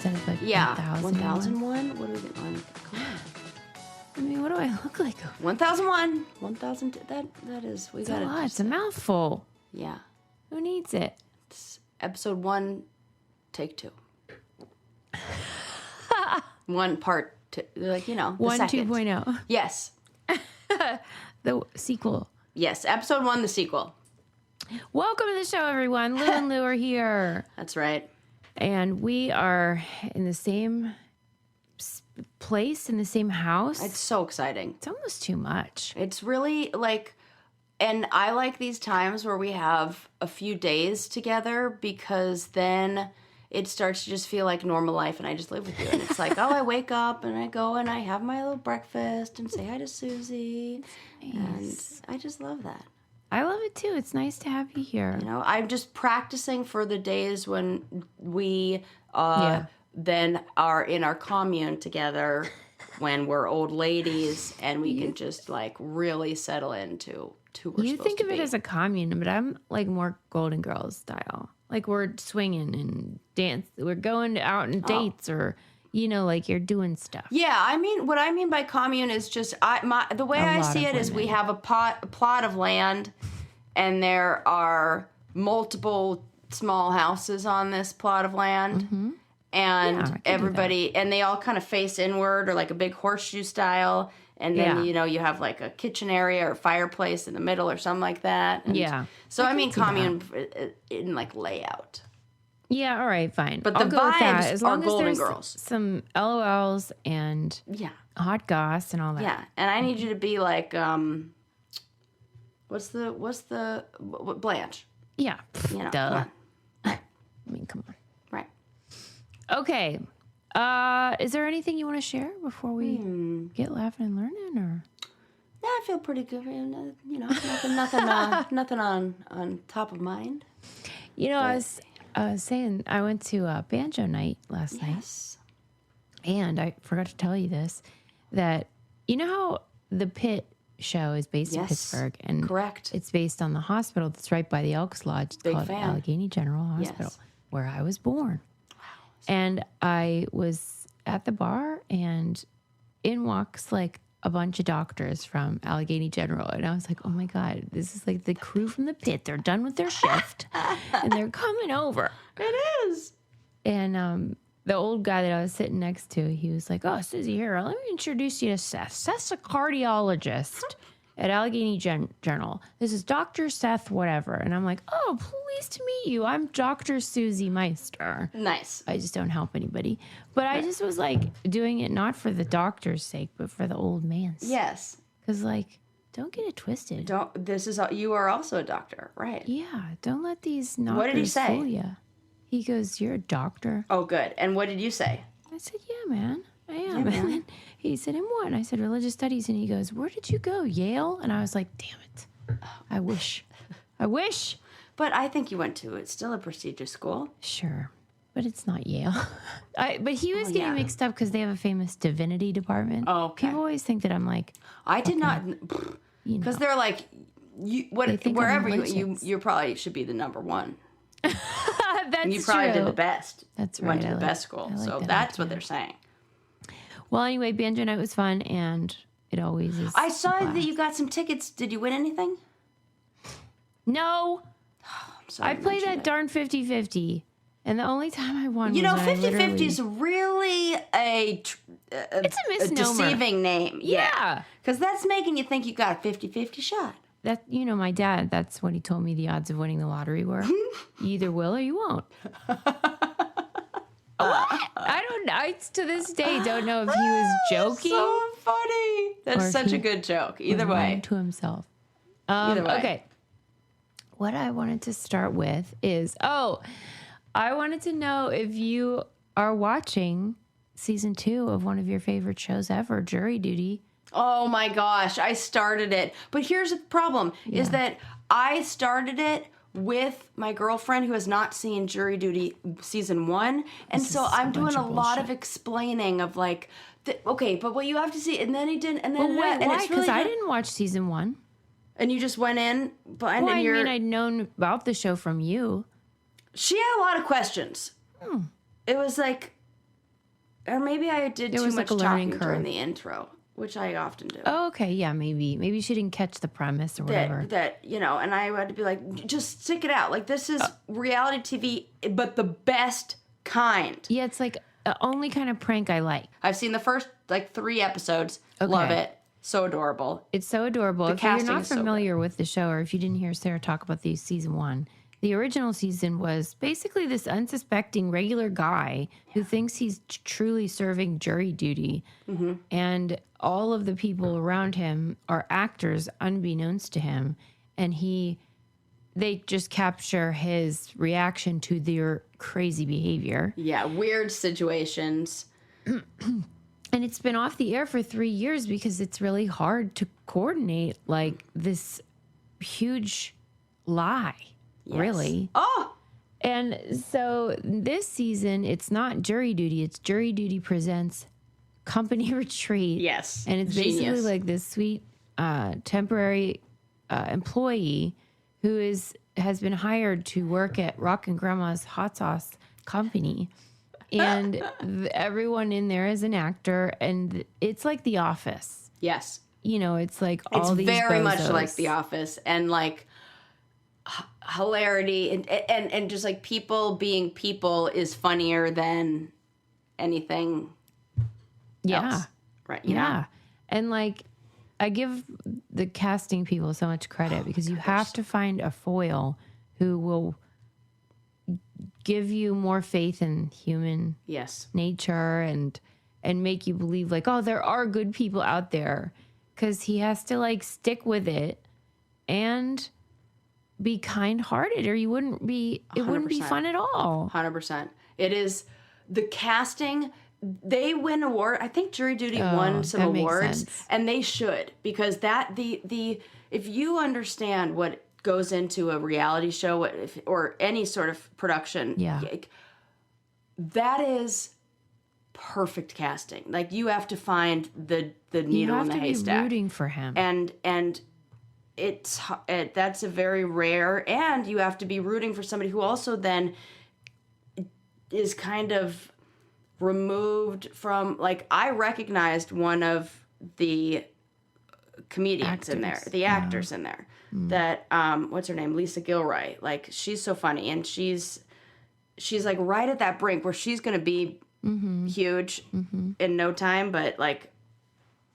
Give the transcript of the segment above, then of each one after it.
instead of like 1001. What are we getting on? Come on. I mean, what do I look like? 1001. 1000. That is. We got a lot. It's a mouthful. Yeah. Who needs it? It's episode 1, take 2. 1 part 2. Like, the 1 second. 2.0. Yes. The sequel. Yes. Episode 1, the sequel. Welcome to the show, everyone. Lou and Lou are here. That's right. And we are in the same place, in the same house. It's so exciting. It's almost too much. It's really like, and I like these times where we have a few days together because then it starts to just feel like normal life and I just live with you. And it's like, oh, I wake up and I go and I have my little breakfast and say hi to Susie. Nice. And I just love that. I love it too. It's nice to have you here. I'm just practicing for the days when we then are in our commune together when we're old ladies and we can just like really settle into who we're supposed to be. You think of it as a commune, but I'm like more Golden Girls style. Like we're swinging and dance. We're going out on dates or, like you're doing stuff. Yeah, I mean, what I mean by commune is just the way I see it is we have a plot of land, and there are multiple small houses on this plot of land, and everybody, and they all kind of face inward or like a big horseshoe style. And then, you have like a kitchen area or fireplace in the middle or something like that. And so, I mean, commune in like layout. Yeah, all right, fine. But I'll the go with that. vibes As long are as Golden there's Girls. some LOLs and hot goss and all that. Yeah, and I need you to be like, what's the Blanche? Yeah, Duh. Come on. Right. I mean, come on. Right. Okay. Is there anything you want to share before we get laughing and learning, or? Yeah, I feel pretty good. Nothing on top of mind. I was saying I went to banjo night last night, and I forgot to tell you this, that how the Pit show is based in Pittsburgh, and correct. It's based on the hospital that's right by the Elks Lodge. It's called Allegheny General Hospital, where I was born. And I was at the bar, and in walks like a bunch of doctors from Allegheny General. And I was like, oh my God, this is like the crew from the Pit. They're done with their shift and they're coming over. It is. And the old guy that I was sitting next to, he was like, oh, Susie, here, let me introduce you to Seth. Seth's a cardiologist at Allegheny General. This is Dr. Seth whatever. And I'm like, oh, pleased to meet you. I'm Dr. Susie Meister. Nice. I just don't help anybody. But I just was like doing it not for the doctor's sake, but for the old man's. Yes. Because don't get it twisted. You are also a doctor, right? Yeah. Don't let these knockers What did he say? fool you. He goes, you're a doctor. Oh, good. And what did you say? I said, yeah, man. I am. And then he said, in what? And I said, religious studies. And he goes, where did you go? Yale? And I was like, damn it. I wish. But I think you went to, it's still a prestigious school. Sure. But it's not Yale. But he was getting mixed up because they have a famous divinity department. Oh, okay. People always think that I'm like. I did not, because they're like, wherever you probably should be the number one. That's and you probably true. did the best. That's right. Went to the best school. So that's what they're saying. Well, anyway, banjo night was fun, and it always is. I saw that you got some tickets. Did you win anything? No. I'm sorry I played that darn 50-50, and the only time I won was 50-50 is really it's a misnomer. A deceiving name. Yeah. Because that's making you think you got a 50-50 shot. That my dad, that's what he told me the odds of winning the lottery were. You either will or you won't. I don't know. I, to this day, don't know if he was joking. So funny. That's such a good joke. Either way. To himself. Either way. Okay. What I wanted to start with is, I wanted to know if you are watching season 2 of one of your favorite shows ever, Jury Duty. Oh my gosh, I started it. But here's the problem, is that I started it with my girlfriend who has not seen Jury Duty season 1. And so I'm doing a lot of explaining of like, okay, but what you have to see, and then he didn't, and then why? Because really I didn't watch season 1. And you just went in, I mean, I'd known about the show from you. She had a lot of questions. It was like, Or maybe I did too much talking during the intro, which I often do. Oh, okay. Yeah, maybe. Maybe she didn't catch the premise or whatever. And I had to be like, just stick it out. Like, this is reality TV, but the best kind. Yeah, it's like the only kind of prank I like. I've seen the first, 3 episodes. Okay. Love it. So adorable. It's so adorable. If you're not familiar with the show, or if you didn't hear Sarah talk about the season 1, the original season was basically this unsuspecting regular guy who thinks he's truly serving jury duty. Mm-hmm. And all of the people around him are actors unbeknownst to him. And they just capture his reaction to their crazy behavior. Yeah, weird situations. And it's been off the air for 3 years because it's really hard to coordinate this huge lie. Yes. Really. Oh! And so this season, it's not jury duty. It's jury duty presents company retreat. Yes. And it's basically like this sweet temporary employee who has been hired to work at Rockin' Grandma's hot sauce company. And everyone in there is an actor. And it's like The Office. Yes. It's like all these It's very bozos. much like The Office. And hilarity and just people being people is funnier than anything else. Right. You know? And I give the casting people so much credit because you have to find a foil who will give you more faith in human nature and make you believe there are good people out there, because he has to stick with it and be kind-hearted, or it wouldn't be fun at all. 100%. It is the casting. They win award. I think Jury Duty won some awards, and they should, because that the if you understand what goes into a reality show or any sort of production, that is perfect casting. You have to find the needle in the haystack. You have to be rooting for him, and that's a very rare, and you have to be rooting for somebody who also then is kind of removed from, I recognized one of the comedians in there, the actors in there, that what's her name, Lisa Gilroy, she's so funny, and she's right at that brink where she's gonna be huge in no time, but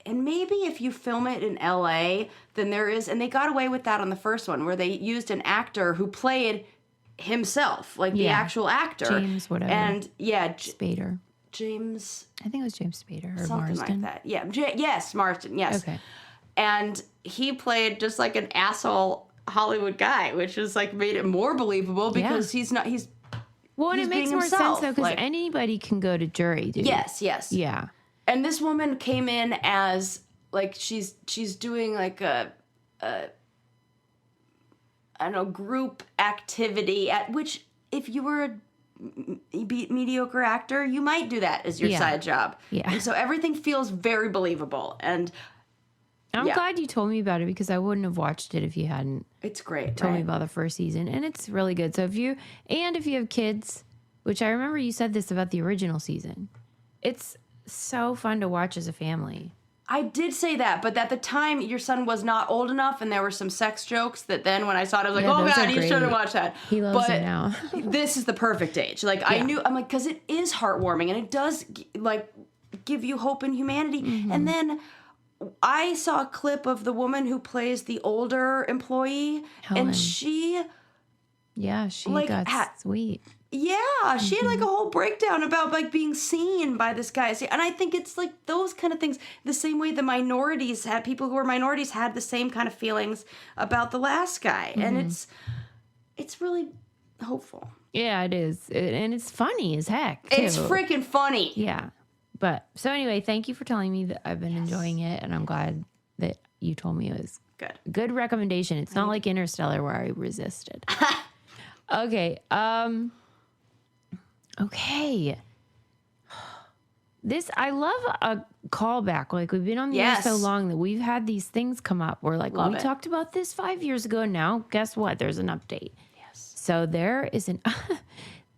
and maybe if you film it in LA, then there is, and they got away with that on the first one, where they used an actor who played himself, the actual actor. James, whatever. And Spader. James. I think it was James Spader or something Marsden. Like that. Yeah. Yes, Marsden. Yes. Okay. And he played just an asshole Hollywood guy, which is made it more believable because he's not. Well, and it makes more sense though, because anybody can go to jury duty. Yes. Yeah. And this woman came in as she's doing a I don't know, group activity at which, if you were a mediocre actor, you might do that as your side job. Yeah. And so everything feels very believable. And I'm glad you told me about it, because I wouldn't have watched it if you hadn't. It's great. Told me about the first season, and it's really good. So if you have kids, which I remember you said this about the original season, it's so fun to watch as a family. I did say that, but at the time, your son was not old enough, and there were some sex jokes that then when I saw it, I was oh God, you shouldn't watch that. He loves it now. This is the perfect age. I knew, I'm because it is heartwarming, and it does, give you hope in humanity. Mm-hmm. And then I saw a clip of the woman who plays the older employee, Helen. And she... Yeah, she got sweet. Yeah, she had a whole breakdown about being seen by this guy. And I think it's those kind of things, the same way the minorities had, people who were minorities had the same kind of feelings about the last guy. Mm-hmm. And it's really hopeful. Yeah, it is. And it's funny as heck, too. It's freaking funny. Yeah. But so anyway, thank you for telling me that I've been enjoying it, and I'm glad that you told me it was good recommendation. It's not like Interstellar where I resisted. Okay. Okay. I love a callback. We've been on the air so long that we've had these things come up. We're we talked about this 5 years ago. Now, guess what? There's an update. Yes. So there is an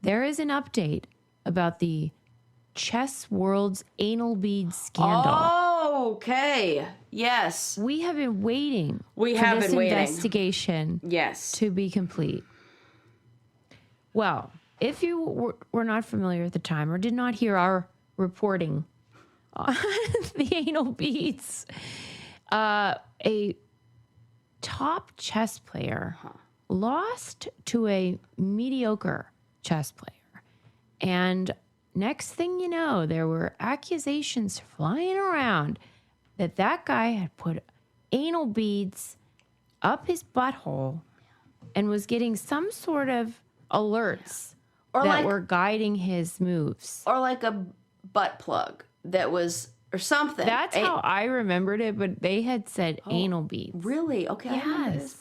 update about the chess world's anal bead scandal. Oh, okay. Yes. We have been waiting for this investigation yes. to be complete. Well, if you were not familiar at the time or did not hear our reporting on the anal beads, a top chess player lost to a mediocre chess player. And next thing you know, there were accusations flying around that guy had put anal beads up his butthole and was getting some sort of alerts that were guiding his moves. Or like a butt plug that was, or something. That's how I remembered it, but they had said anal beads. Really? Okay. Yes.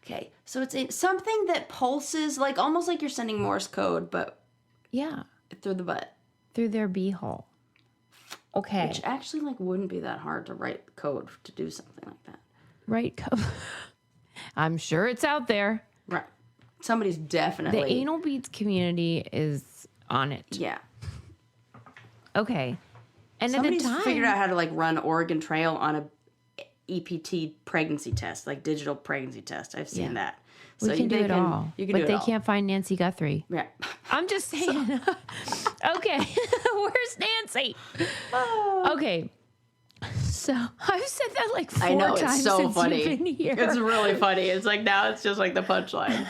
Okay. So it's something that pulses, like almost like you're sending Morse code, but through the butt. Through their beehole. Okay. Which actually like wouldn't be that hard to write code to do something like that. Write code. I'm sure it's out there. Right. Somebody's definitely. The anal beads community is on it. Yeah. Okay. And somebody's at the time, figured out how to like run Oregon Trail on a EPT pregnancy test, like digital pregnancy test. I've seen that. So we can do it all. You can but do it they all. can't find Nancy Guthrie. Yeah. I'm just saying. Okay. Where's Nancy? Okay. So I've said that like 4 times it's so since funny. you've been here. It's really funny. It's like now it's just like the punchline.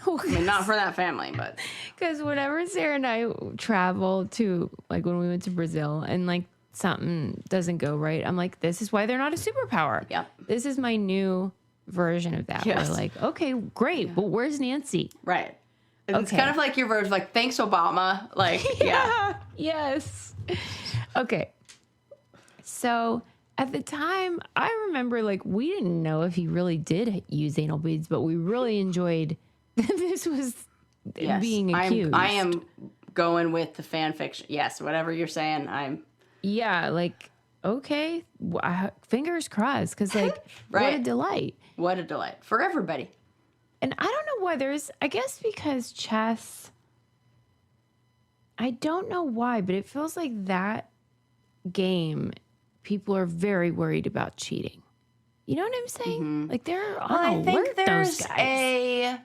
I mean, not for that family, but because whenever Sarah and I travel to, like when we went to Brazil and like something doesn't go right, I'm like, this is why they're not a superpower. Yeah. This is my new version of that. Yes. We're like, okay, great, but where's Nancy? right. It's kind of like your version, like thanks Obama, like yeah. Yes. Okay. So at the time, I remember like we didn't know if he really did use anal beads, but we really enjoyed this was being accused. I am going with the fan fiction. Yes, whatever you're saying, Yeah, like, okay, fingers crossed, because, like, what a delight. What a delight for everybody. And I don't know why I guess because chess, I don't know why, but it feels like that game, people are very worried about cheating. You know what I'm saying? Mm-hmm. Like, they're on alert, I think there's those guys.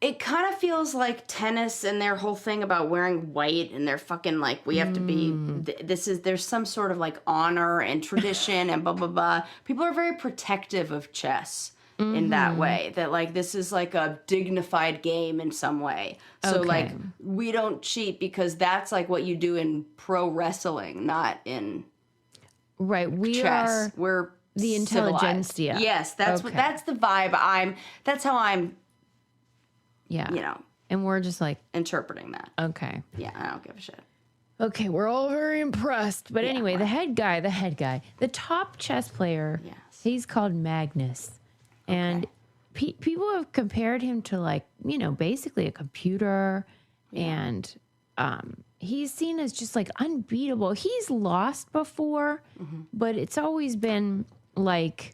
It kind of feels like tennis and their whole thing about wearing white and they're fucking like, we have to be, there's some sort of like honor and tradition and blah, blah, blah. People are very protective of chess in that way, that like, this is like a dignified game in some way. So like, we don't cheat because that's like what you do in pro wrestling, not in chess. We're the intelligentsia. Yes, that's that's the vibe that's how I'm and we're just like interpreting that. Okay. Yeah, I don't give a shit. Okay, we're all very impressed. But anyway, the head guy, the top chess player, he's called Magnus. And people have compared him to like, basically a computer. Yeah. And he's seen as just like unbeatable. He's lost before, but it's always been like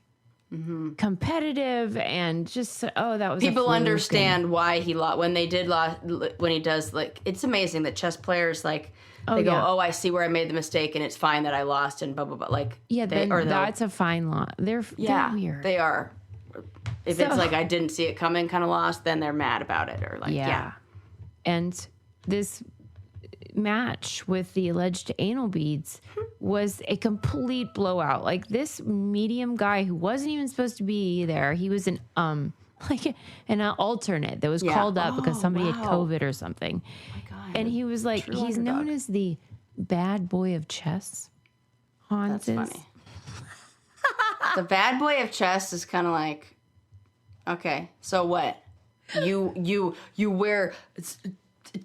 competitive and just that was people understand why he lost when he does like it's amazing that chess players like they go I see where I made the mistake and it's fine that I lost and blah blah blah like that's a fine loss. They're weird. They are. If it's like I didn't see it coming kind of lost, then they're mad about it or like And this match with the alleged anal beads was a complete blowout. Like this medium guy who wasn't even supposed to be there, he was an alternate that was called up because somebody had COVID or something. Oh my God. And he was like, he's known as the bad boy of chess. Hans is. Funny. The bad boy of chess is kind of like, okay, so what? You wear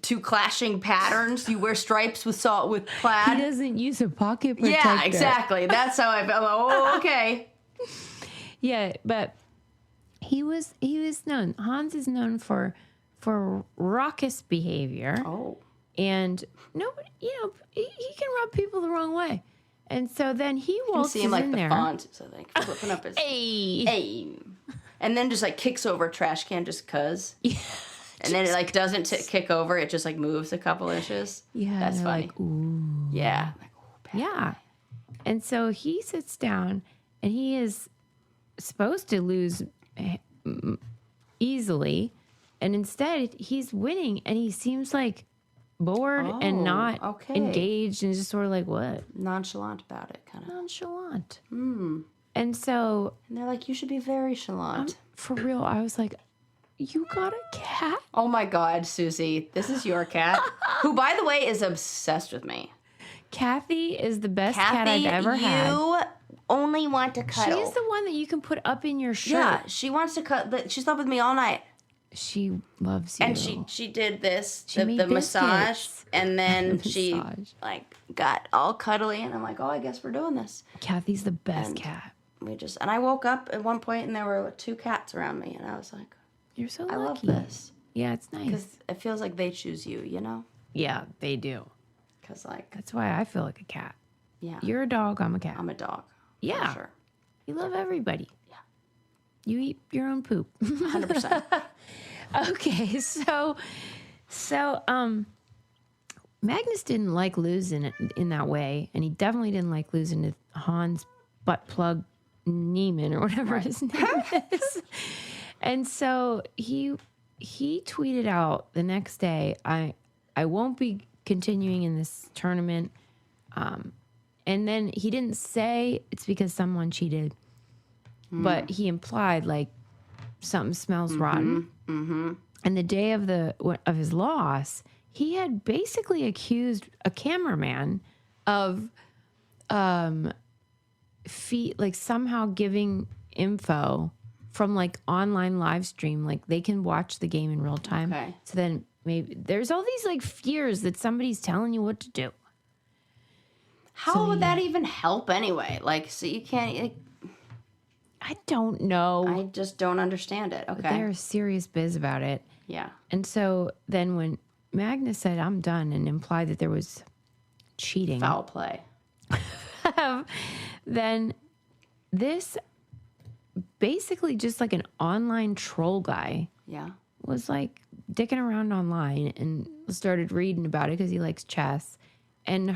2 clashing patterns. You wear stripes with plaid. He doesn't use a pocket protector. Yeah, exactly. That's how I felt. Oh, okay. Yeah, but he was known. Hans is known for raucous behavior. Oh. And nobody, he can rub people the wrong way. And so then he waltzes in there. You can see him like the font, so like flipping up his hey. And then just like kicks over a trash can just cuz. Yeah. And then it like doesn't kick over. It just like moves a couple inches. Yeah. That's funny. Like, ooh. Yeah. Like, ooh, yeah. And so he sits down and he is supposed to lose easily. And instead he's winning and he seems like bored and not engaged and just sort of like, what? Nonchalant about it, kind of. Nonchalant. And so... And they're like, you should be very chalant. For real, I was like, you got a cat? Oh my God, Susie. This is your cat. Who, by the way, is obsessed with me. Kathy is the best cat I've ever had. You only want to cuddle. She's the one that you can put up in your shirt. Yeah, she wants to cuddle. She slept with me all night. She loves you. And she did this, the massage, and then she like got all cuddly, and I'm like, oh, I guess we're doing this. Kathy's the best cat. And I woke up at one point, and there were 2 cats around me, and I was like, you're so lucky. I love this. Yeah, it's nice. Because it feels like they choose you, you know? Yeah, they do. Because like... That's why I feel like a cat. Yeah. You're a dog, I'm a cat. I'm a dog. Yeah. For sure. You love everybody. Yeah. You eat your own poop. 100%. Okay, so Magnus didn't like losing it in that way, and he definitely didn't like losing to Hans butt plug Neiman or whatever his name is. And so he tweeted out the next day, I won't be continuing in this tournament. And then he didn't say it's because someone cheated, but he implied like something smells rotten. Mm-hmm. And the day of his loss, he had basically accused a cameraman of somehow giving info from like online live stream, like they can watch the game in real time. Okay. So then maybe there's all these like fears that somebody's telling you what to do. How would that even help anyway? Like, so you can't. Like, I don't know. I just don't understand it. Okay. But they're serious biz about it. Yeah. And so then when Magnus said, I'm done, and implied that there was cheating. Foul play. Then this basically just like an online troll guy. Yeah. Was like dicking around online and started reading about it because he likes chess. And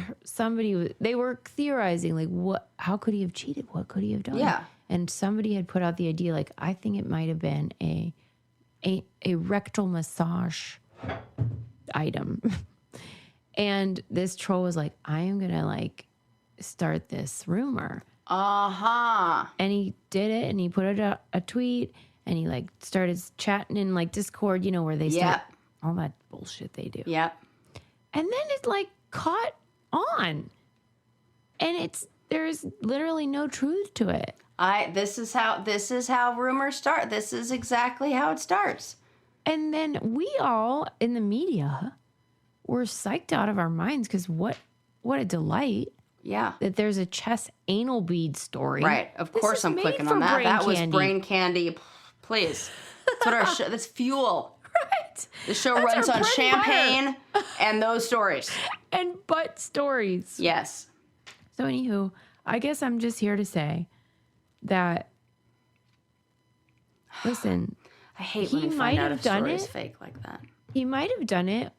they were theorizing like, how could he have cheated? What could he have done? Yeah. And somebody had put out the idea like, I think it might have been a rectal massage item. And this troll was like, I am going to like start this rumor. Uh-huh. And he did it, and he put out a tweet, and he like started chatting in like Discord, you know, where they start all that bullshit they do. Yep. And then it like caught on. And there's literally no truth to it. This is how rumors start. This is exactly how it starts. And then we all in the media were psyched out of our minds because what a delight. Yeah. That there's a chess anal bead story. Right. Of course I'm clicking on that. That was brain candy. Please. That's what our show, that's fuel. Right. The show runs on champagne and those stories. And butt stories. Yes. So anywho, I guess I'm just here to say that, listen, I hate when I find out a story is fake like that. He might have done it,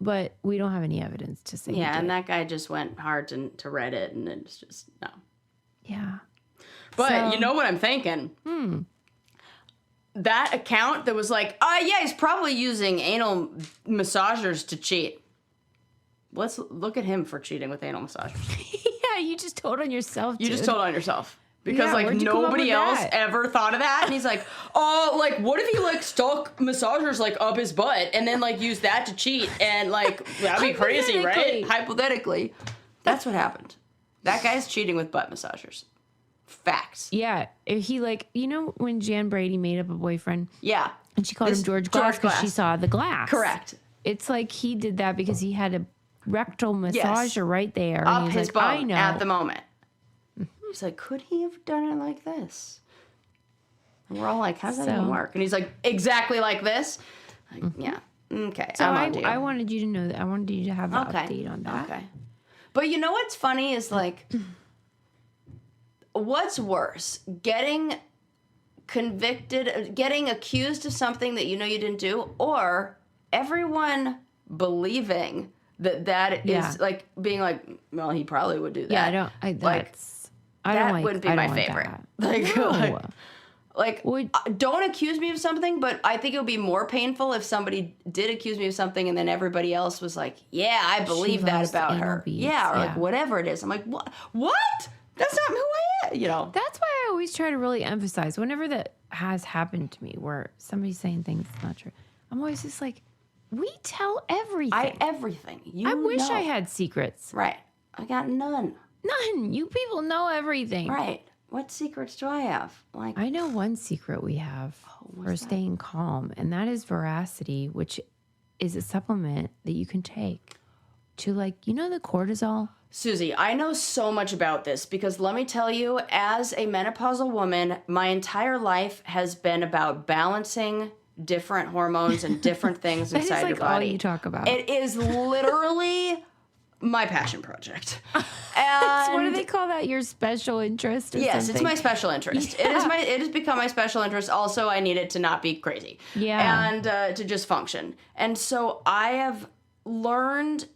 but we don't have any evidence to say. Yeah, and that guy just went hard to Reddit, and it's just no. Yeah. But you know what I'm thinking? That account that was like, yeah, he's probably using anal massagers to cheat. Let's look at him for cheating with anal massagers. Yeah, you just told on yourself, dude. You just told on yourself. Because, like, nobody else ever thought of that. And he's like, oh, like, what if he, like, stuck massagers, like, up his butt and then, like, used that to cheat? And, like, that'd be crazy, right? Hypothetically. That's what happened. That guy's cheating with butt massagers. Facts. Yeah. He, like, you know when Jan Brady made up a boyfriend? Yeah. And she called him George Glass because she saw the glass. Correct. It's like he did that because he had a rectal massager right there. Up and his like, bum I know. at the moment. He's like, could he have done it like this? And we're all like, how's that even work? And he's like, exactly like this? Like, yeah. Okay. So I wanted you to know that. I wanted you to have an update on that. Okay. But you know what's funny is like, what's worse? Getting convicted, getting accused of something that you know you didn't do, or everyone believing that is like being like, well, he probably would do that. Yeah, that wouldn't be my favorite. Don't accuse me of something, but I think it would be more painful if somebody did accuse me of something and then everybody else was like, yeah, I believe that about her. Yeah, or like whatever it is. I'm like, what? That's not who I am, you know. That's why I always try to really emphasize whenever that has happened to me where somebody's saying things that's not true. I'm always just like, we tell everything. Everything. I wish I had secrets. Right. I got none. None. You people know everything. Right. What secrets do I have? Like, I know one secret we have for staying calm, and that is Veracity, which is a supplement that you can take to, like, you know, the cortisol. Susie, I know so much about this because let me tell you, as a menopausal woman, my entire life has been about balancing different hormones and different things inside your body. All you talk about. It is literally my passion project. What do they call that? Your special interest? Yes, it's my special interest. Yeah. It has become my special interest. Also, I need it to not be crazy. Yeah. And to just function. And so I have learned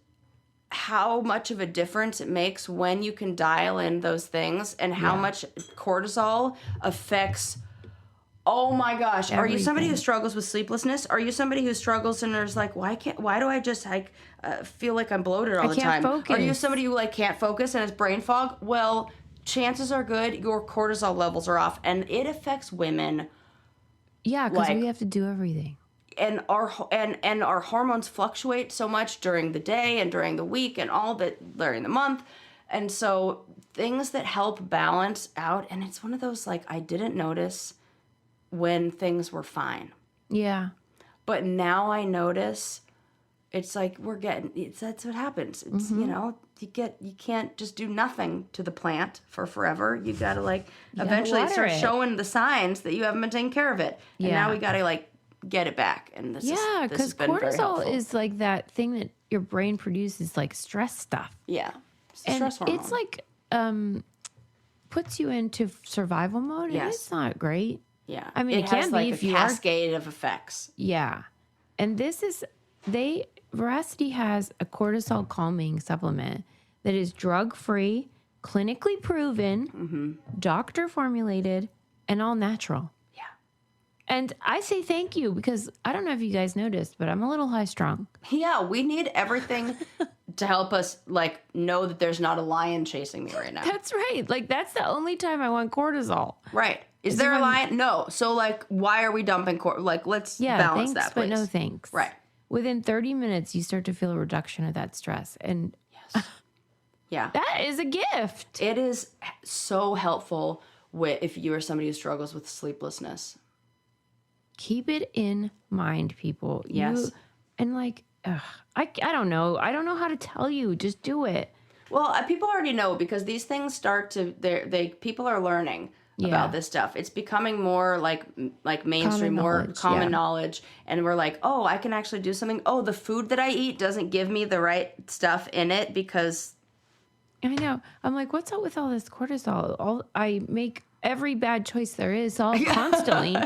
how much of a difference it makes when you can dial in those things and how much cortisol affects. Oh my gosh. Everything. Are you somebody who struggles with sleeplessness? Are you somebody who struggles and there's like, why do I just like feel like I'm bloated all the time? Focus. Are you somebody who like can't focus and it's brain fog? Well, chances are good your cortisol levels are off, and it affects women. Yeah, because we have to do everything. And our hormones fluctuate so much during the day and during the week and during the month. And so things that help balance out, and it's one of those like I didn't notice when things were fine. Yeah. But now I notice it's like that's what happens. It's, you know, you can't just do nothing to the plant for forever. You got to like eventually start showing the signs that you haven't been taking care of it. And now we got to like get it back. And this has been very helpful. Cortisol is like that thing that your brain produces, like stress stuff. Yeah. Stress hormone. It's like puts you into survival mode. Yes. And it's not great. Yeah. I mean, it can like be if a you cascade of effects. Yeah. And Veracity has a cortisol calming supplement that is drug-free, clinically proven, doctor formulated, and all natural. Yeah. And I say thank you because I don't know if you guys noticed, but I'm a little high strung. Yeah, we need everything to help us like know that there's not a lion chasing me right now. That's right. Like that's the only time I want cortisol. Right. Is there a lion? No. So like, why are we dumping like, let's balance that, please. But no thanks. Right. Within 30 minutes, you start to feel a reduction of that stress. And yeah, that is a gift. It is so helpful if you are somebody who struggles with sleeplessness. Keep it in mind, people. Yes. And like, I don't know. I don't know how to tell you. Just do it. Well, people already know because these things start to, people are learning about this stuff. It's becoming more like mainstream, common knowledge. And we're like, oh, I can actually do something. Oh, the food that I eat doesn't give me the right stuff in it because. I know. I'm like, what's up with all this cortisol? I make every bad choice there is all constantly.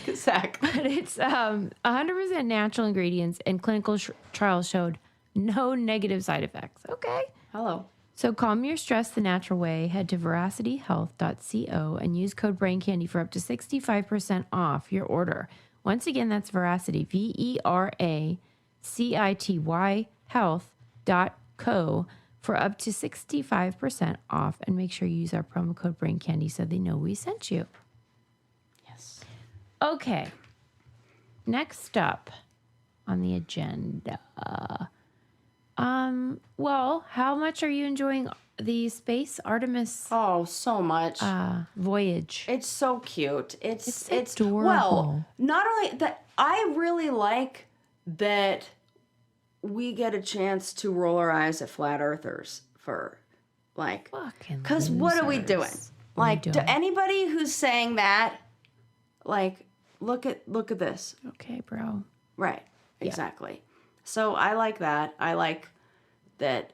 Exactly. But it's 100% natural ingredients and clinical trials showed no negative side effects. Okay. Hello. So calm your stress the natural way. Head to veracityhealth.co and use code BRAINCANDY for up to 65% off your order. Once again, that's Veracity, VERACITY health.co for up to 65% off. And make sure you use our promo code BRAINCANDY so they know we sent you. Yes. Okay. Next up on the agenda. Well, how much are you enjoying the space Artemis? Oh, so much. Voyage. It's so cute. It's adorable. Well, not only that, I really like that we get a chance to roll our eyes at flat earthers for like, because what are we doing? Like, to anybody who's saying that, like, look at this. Okay, bro. Right. Exactly. So I like that. I like that.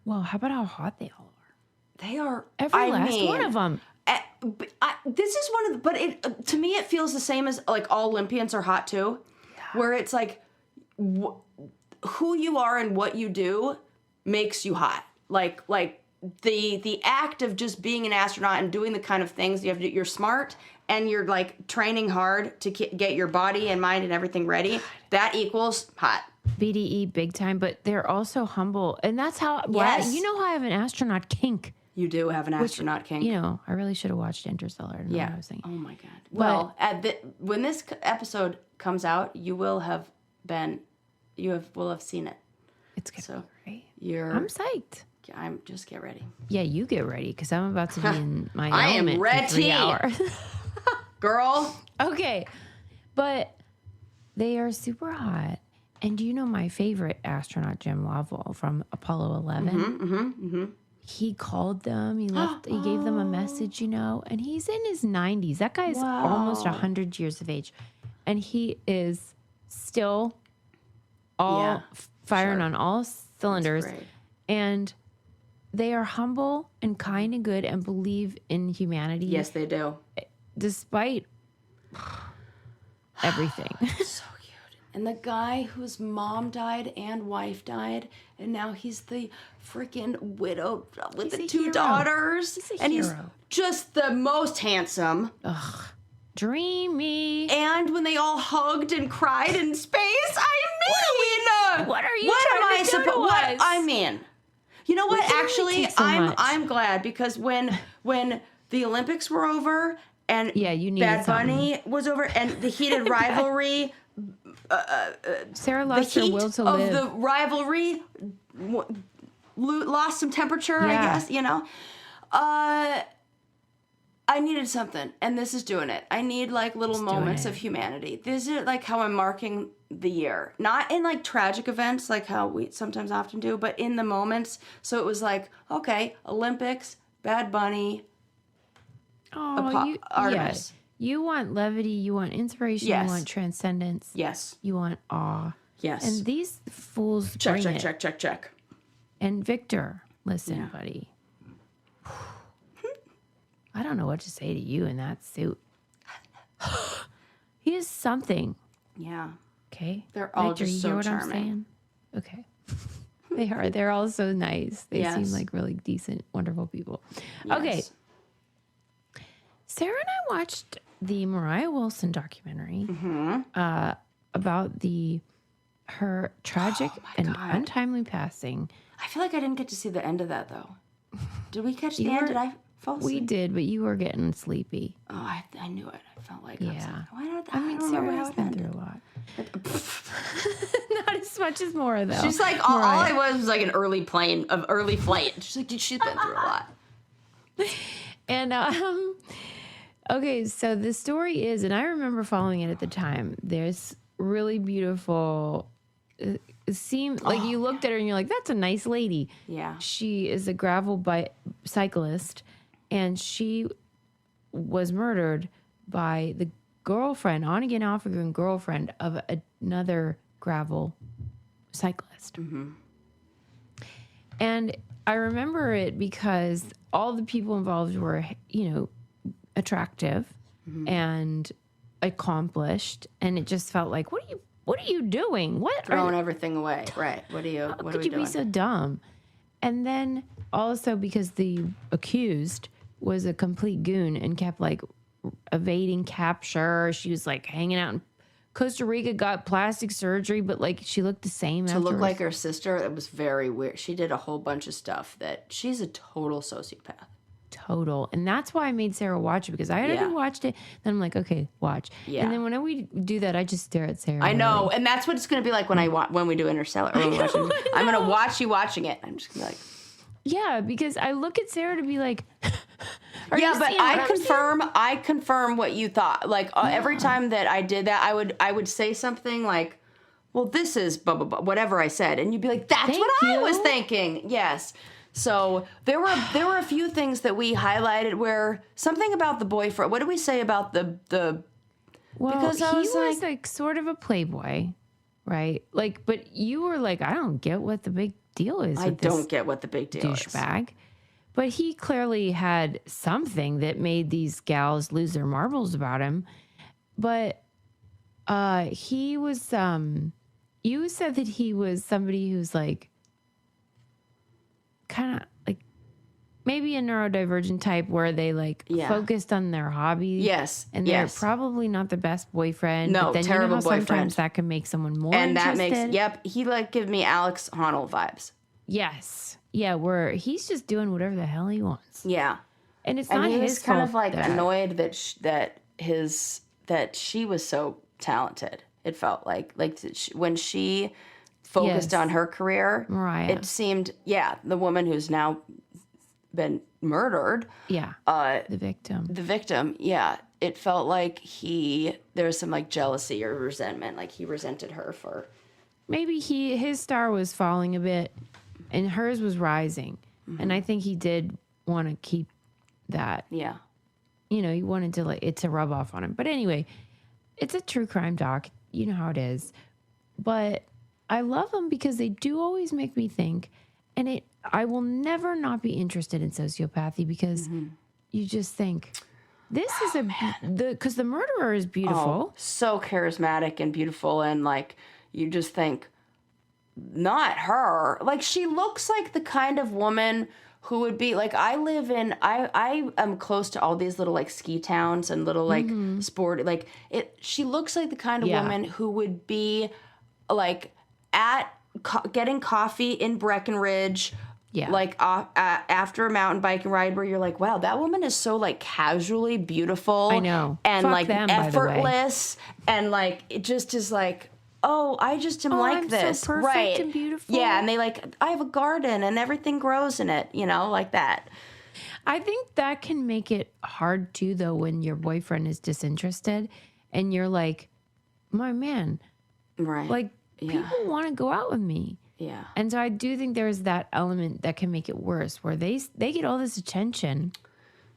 Well, how about how hot they all are? They are. Every last one of them. This is one of the, but to me it feels the same as like all Olympians are hot too. where it's like who you are and what you do makes you hot. Like the act of just being an astronaut and doing the kind of things you have to do. You're smart and you're like training hard to get your body and mind and everything ready. That equals hot. BDE big time, but they're also humble. And that's how, yes. You know how I have an astronaut kink. You do have an astronaut kink. You know, I really should have watched Interstellar. I don't know what I was thinking. Oh my God. Well, when this episode comes out, you will have seen it. It's gonna be great. I'm psyched. Just get ready. Yeah, you get ready because I'm about to be in my I element am ready. for 3 hours. Girl. Okay. But they are super hot. And do you know my favorite astronaut, Jim Lovell from Apollo 11? He called them. He gave them a message, and he's in his 90s. That guy is almost 100 years of age. And he is still firing on all cylinders. And they are humble and kind and good and believe in humanity. Yes, they do. Despite everything. So cute. And the guy whose mom died and wife died, and now he's the freaking widow with the 2 daughters. He's just the most handsome. Ugh. Dreamy. And when they all hugged and cried in space, what are you trying to do to us? I mean, you know what? Actually, I'm glad because when the Olympics were over and Bad Bunny was over and the heated rivalry, Sarah lost her will to live. Of the rivalry lost some temperature, I guess. I needed something, and this is doing it. I need like little moments of humanity. This is like how I'm marking the year, not in like tragic events like how we sometimes often do, but in the moments. So it was like, okay, Olympics, Bad Bunny, Artemis. Yes. You want levity, you want inspiration, you want transcendence. Yes. You want awe. Yes. And these fools check. And Victor, listen, buddy. I don't know what to say to you in that suit. He is something. Yeah. Okay. They're all Victor, just so charming. Okay. They are. They're all so nice. They seem like really decent, wonderful people. Yes. Okay. Sarah and I watched the Moriah Wilson documentary about her tragic and untimely passing. I feel like I didn't get to see the end of that, though. Did we catch the end? Did I fall asleep? We did, but you were getting sleepy. Oh, I knew it. I felt like Sarah has been through a lot. Not as much as Mora, though. She's like, all I was like an early flight. She's like, she's been through a lot. And, okay, so the story is, and I remember following it at the time, there's really beautiful, it seemed like you looked at her and you're like, that's a nice lady. Yeah. She is a gravel cyclist, and she was murdered by the girlfriend, on-again, off-again girlfriend of another gravel cyclist. And I remember it because all the people involved were, attractive and accomplished, and it just felt like, what are you doing? Throwing everything away, right? What could you be so dumb? And then also because the accused was a complete goon and kept like evading capture. She was like hanging out in Costa Rica, got plastic surgery, but like she looked the same. To look like her sister, it was very weird. She did a whole bunch of stuff that she's a total sociopath. Total. And that's why I made Sarah watch it, because I already watched it. Then I'm like, okay, watch. Yeah. And then when we do that, I just stare at Sarah. I know. And that's what it's going to be like when we do Interstellar. I'm going to watch you watching it. I'm just going to be like. Yeah, because I look at Sarah to be like. Yeah, but I confirm what you thought. Like every time that I did that, I would say something like, well, this is blah, blah, blah, whatever I said. And you'd be like, that's what I was thinking. Yes. So there were a few things that we highlighted where something about the boyfriend. What did we say about the well, because he was like sort of a playboy, right? Like, but you were like, I don't get what the big deal is. I don't get what the big deal is. Douchebag. But he clearly had something that made these gals lose their marbles about him. But He was, you said that he was somebody who's like, kind of like maybe a neurodivergent type where they like focused on their hobby. Yes. And they're probably not the best boyfriend. No, but then terrible boyfriend. Sometimes that can make someone more and interested. That makes, he like give me Alex Honnold vibes. Yes. Yeah, where he's just doing whatever the hell he wants. Yeah. And it's not his fault. He was kind of like annoyed that she was so talented. It felt like when she focused on her career, Moriah. It seemed, the woman who's now been murdered. Yeah. The victim. Yeah. It felt like there was some like jealousy or resentment. Like he resented her for. Maybe his star was falling a bit and hers was rising. Mm-hmm. And I think he did want to keep that. Yeah. He wanted to it to rub off on him. But anyway, it's a true crime doc. You know how it is. But I love them because they do always make me think. And I will never not be interested in sociopathy because you just think, this is because the murderer is beautiful. Oh, so charismatic and beautiful. And like, you just think, not her. Like, she looks like the kind of woman who would be like, I am close to all these little like ski towns and little like sport, like she looks like the kind of woman who would be like getting coffee in Breckenridge, like after a mountain biking ride where you're like, wow, that woman is so like casually beautiful. I know. And Fuck like them, effortless. And like, it just is like, oh, I just am like I'm this. So perfect and beautiful. Yeah, and they like, I have a garden and everything grows in it, like that. I think that can make it hard too, though, when your boyfriend is disinterested and you're like, my man. Right. Like, people want to go out with me. Yeah. And so I do think there's that element that can make it worse where they get all this attention.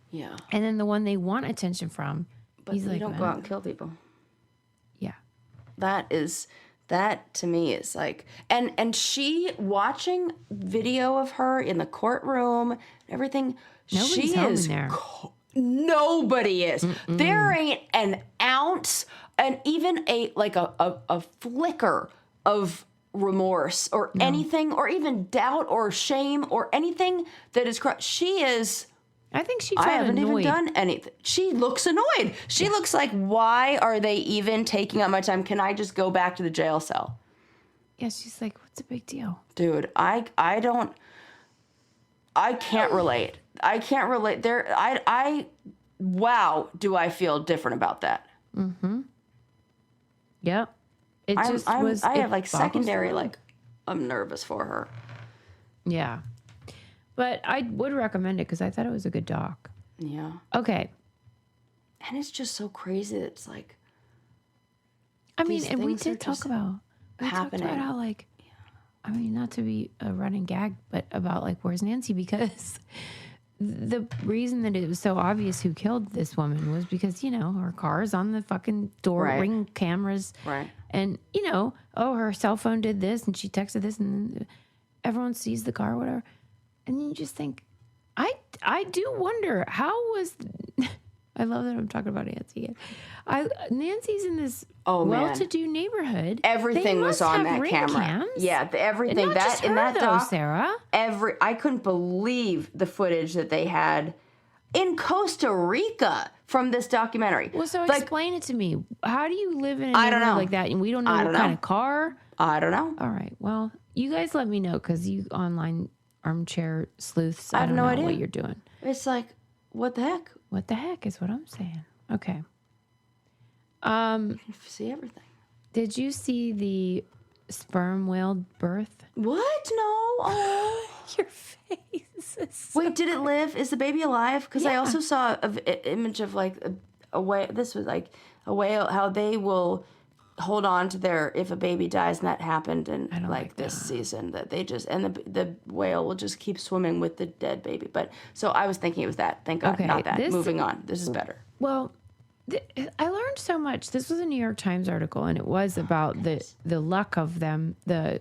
Yeah. And then the one they want attention from, but he's like, don't go out and kill people. Yeah. That to me is like, and she watching video of her in the courtroom and everything. Nobody's home in there. Nobody is. Mm-mm. There ain't an ounce and even a flicker of remorse or anything, or even doubt or shame or anything that is correct. She is. I think she. I haven't annoyed. even done anything. She looks annoyed. She looks like, why are they even taking up my time? Can I just go back to the jail cell? Yeah, she's like, what's the big deal, dude? I can't relate. I can't relate. Wow, do I feel different about that? Mm-hmm. Yep. It just was. I have like secondary, like, I'm nervous for her. Yeah. But I would recommend it because I thought it was a good doc. Yeah. Okay. And it's just so crazy. It's like. I mean, and we did talk about. We talked about how, like, I mean, not to be a running gag, but about, like, where's Nancy? Because the reason that it was so obvious who killed this woman was because, her car's on the fucking door, ring cameras. Right. And, her cell phone did this and she texted this and everyone sees the car or whatever. And you just think, I do wonder, how was... I love that I'm talking about Nancy again. Nancy's in this well-to-do neighborhood. Everything was on that camera. Cams. Yeah, everything. And not just her, in that though, doc, Sarah. I couldn't believe the footage that they had in Costa Rica from this documentary. Well, so explain it to me. How do you live in a neighborhood like that and we don't know what kind of car? I don't know. All right. Well, you guys let me know because you online armchair sleuths. I have no idea what you're doing. It's like, what the heck? What the heck is what I'm saying. Okay. You see everything. Did you see the sperm whale birth? What? No. Oh. Your face. Wait, did it live? Is the baby alive? Because I also saw an image of like a whale. This was like a whale, how they will hold on to if a baby dies, and that happened in like this season, that they just, and the whale will just keep swimming with the dead baby. But so I was thinking it was that. Thank God, not that. Moving on. This is better. Well, I learned so much. This was a New York Times article, and it was about the luck of them, the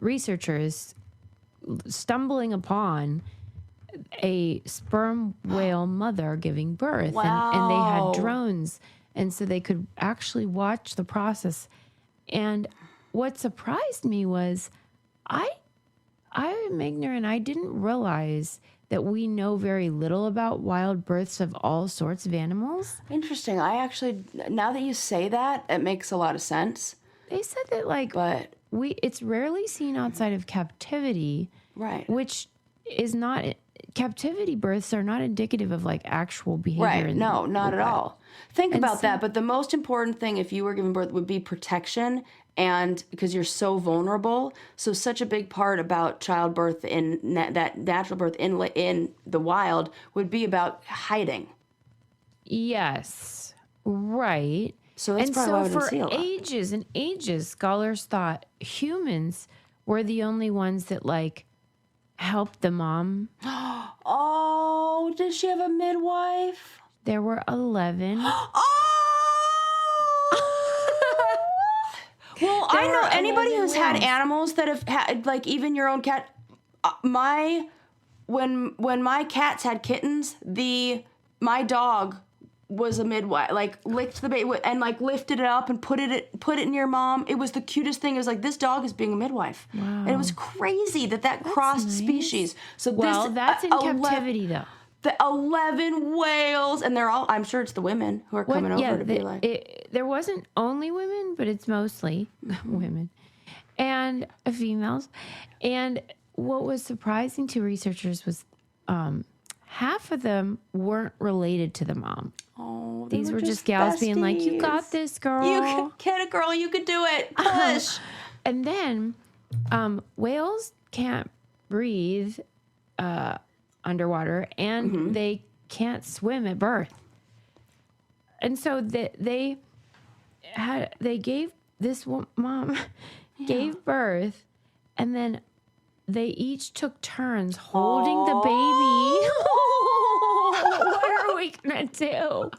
researchers stumbling upon a sperm whale mother giving birth. Wow. And they had drones. And so they could actually watch the process. And what surprised me was I am ignorant. I didn't realize that we know very little about wild births of all sorts of animals. Interesting. I actually, now that you say that, it makes a lot of sense. They said that it's rarely seen outside of captivity. Right. Which is not, captivity births are not indicative of like actual behavior. Right. No, not at all. Think about that. But the most important thing if you were giving birth would be protection, and because you're so vulnerable. So such a big part about childbirth in that natural birth in the wild would be about hiding. Yes. Right. So that's probably why we didn't see a lot. Ages and ages, scholars thought humans were the only ones that like helped the mom. Oh, did she have a midwife? There were 11. Well, I know anybody who's had animals that have had, like even your own cat. When my cats had kittens, my dog was a midwife. Like licked the baby and like lifted it up and put it near mom. It was the cutest thing. It was like, this dog is being a midwife. Wow. And it was crazy that crossed nice. Species. So that's in captivity though. The 11 whales, and they're all, I'm sure it's the women who are coming over to be like. There wasn't only women, but it's mostly women and females. And what was surprising to researchers was half of them weren't related to the mom. Oh, these were just gals besties. Being like, you got this, girl. You can get it, girl. You could do it. Push. And then whales can't breathe underwater, and they can't swim at birth. And so they gave this mom gave birth, and then they each took turns holding the baby. What are we gonna do?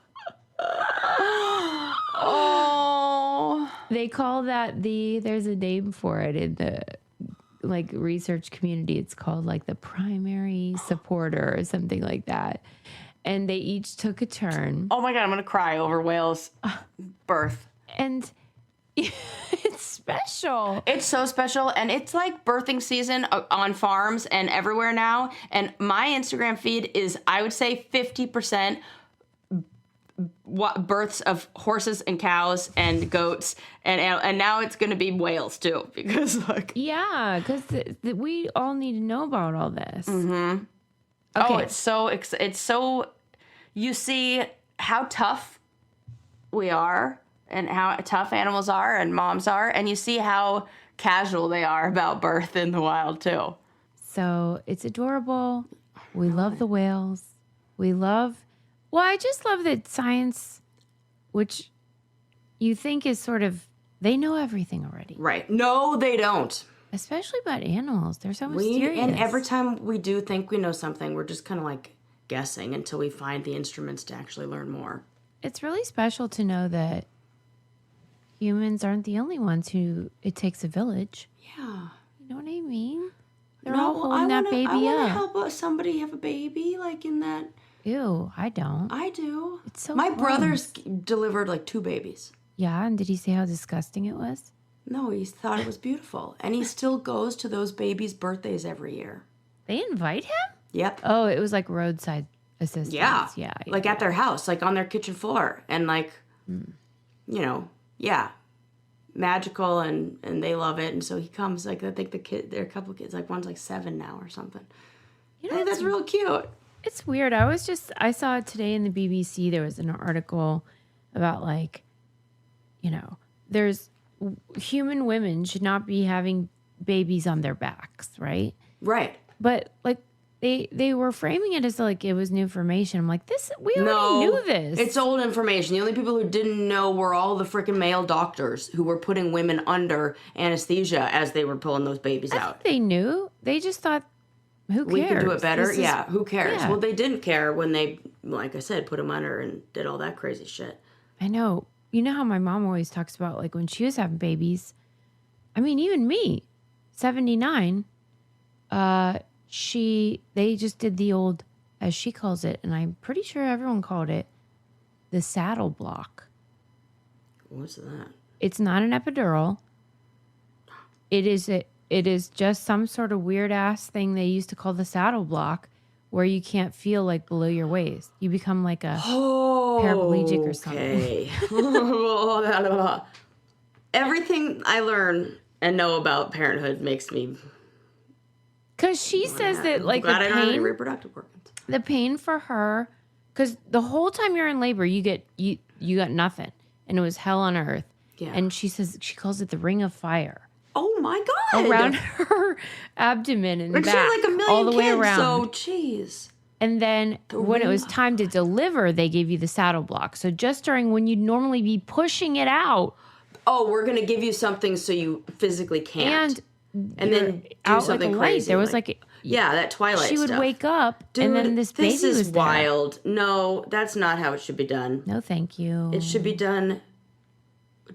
Oh, they call that there's a name for it in the like research community. It's called like the primary supporter or something like that. And they each took a turn. Oh my God, I'm gonna cry over whales' birth. And it's special. It's so special, and it's like birthing season on farms and everywhere now. And my Instagram feed is, I would say, 50% births of horses and cows and goats, and now it's going to be whales too, because like because we all need to know about all this. Mm-hmm. Okay. Oh, it's so you see how tough we are and how tough animals are and moms are, and you see how casual they are about birth in the wild too. So it's adorable. We love the whales. Well, I just love that science, which you think is sort of, they know everything already. Right. No, they don't. Especially about animals. They're so mysterious. And every time we do think we know something, we're just kind of like guessing until we find the instruments to actually learn more. It's really special to know that humans aren't the only ones who it takes a village. Yeah. You know what I mean? They're all holding that baby up. I want to help somebody have a baby, like in that. Ew, I don't. I do. It's so My brother's delivered like 2 babies. Yeah, and did he say how disgusting it was? No, he thought it was beautiful. And he still goes to those babies' birthdays every year. They invite him? Yep. Oh, it was like roadside assistance. Yeah. Like at their house, like on their kitchen floor. And like, magical, and they love it. And so he comes, like, I think there are a couple kids, like one's like 7 now or something. I think that's real cute. It's weird. I saw it today in the BBC. There was an article about like, there's human women should not be having babies on their backs, right? Right. But like they were framing it as like it was new information. I'm like, we already knew this. It's old information. The only people who didn't know were all the freaking male doctors who were putting women under anesthesia as they were pulling those babies out. I think they knew. They just thought, who cares? We can do it better. Who cares? Yeah. Well, they didn't care when they, like I said, put them under and did all that crazy shit. I know. You know how my mom always talks about, like, when she was having babies. I mean, even me, 79, they just did the old, as she calls it, and I'm pretty sure everyone called it, the saddle block. What's that? It's not an epidural. It is just some sort of weird ass thing they used to call the saddle block, where you can't feel like below your waist. You become like a paraplegic or something. Okay. Everything I learn and know about parenthood makes me. Because she says that like the I don't have any pain, reproductive organs. the pain for her, because the whole time you're in labor, you got nothing, and it was hell on earth. Yeah. And she says she calls it the ring of fire. Oh my God! Around her abdomen and back, back, like a million all the way kids, around. So, jeez. And then when it was time to deliver, they gave you the saddle block. So just during when you'd normally be pushing it out. Oh, we're going to give you something so you physically can't. And then do something like crazy. There was like that Twilight she would stuff. wake up, Dude, and then this baby was there. This is wild. No, that's not how it should be done. No, thank you. It should be done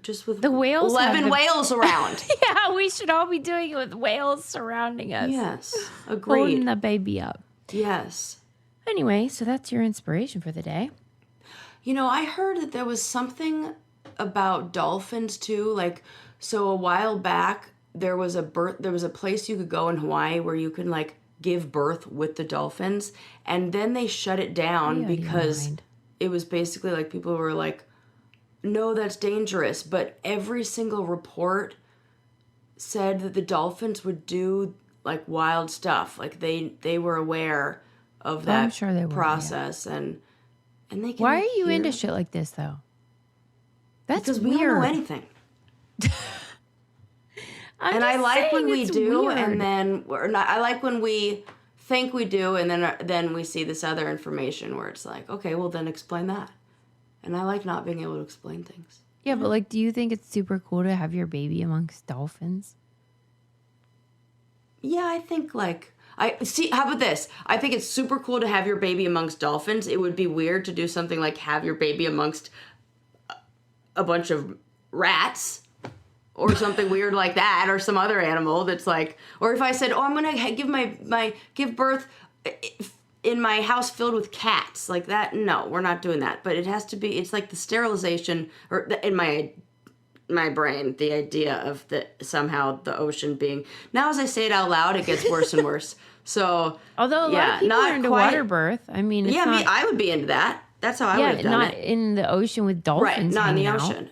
just with the whales 11 whales around. Yeah, we should all be doing it with whales surrounding us. Yes, agreed. Holding the baby up. Yes. Anyway, so that's your inspiration for the day. You know, I heard that there was something about dolphins too. Like, so a while back, there was a place you could go in Hawaii where you can like give birth with the dolphins, and then they shut it down because it was basically like people were like, no, that's dangerous. But every single report said that the dolphins would do like wild stuff. Like they were aware of that I'm sure they were, process, and they can. Why are you into shit like this though? That's because weird. we don't know anything. And I like when we do, weird. And then we're not. I like when we think we do, and then we see this other information where it's like, okay, well then explain that. And I like not being able to explain things. Yeah, but like, do you think it's super cool to have your baby amongst dolphins? Yeah, I think like how about this? I think it's super cool to have your baby amongst dolphins. It would be weird to do something like have your baby amongst a bunch of rats. Or something weird like that, or some other animal that's like, or if I said, oh, I'm gonna give birth in my house filled with cats, like that. No, we're not doing that. But it has to be. It's like the sterilization, or in my brain, the idea of somehow the ocean being. Now, as I say it out loud, it gets worse and worse. So, although a lot of people are into water birth, I mean, I would be into that. That's how I would have done it. Not in the ocean with dolphins. Right, not in the ocean.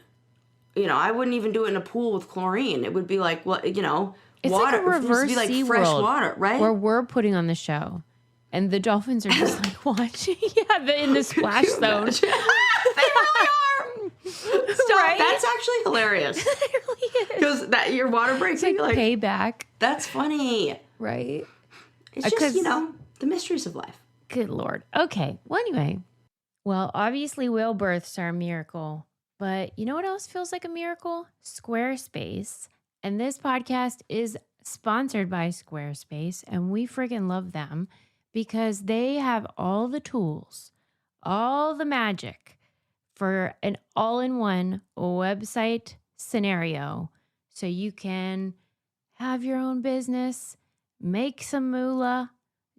You know, I wouldn't even do it in a pool with chlorine. It would be like, what, you know, it's water. Like a reverse it would be like fresh water, right? Where we're putting on the show, and the dolphins are just like watching. Yeah, in the splash zone. They really are. Stop. Right? That's actually hilarious. It really is. Because your water breaks. It's like payback. That's funny. Right? It's just, you know, the mysteries of life. Good Lord. Okay. Well, anyway. Well, obviously whale births are a miracle. But you know what else feels like a miracle? Squarespace. And this podcast is sponsored by Squarespace. And we freaking love them because they have all the tools, all the magic for an all-in-one website scenario. So you can have your own business, make some moolah,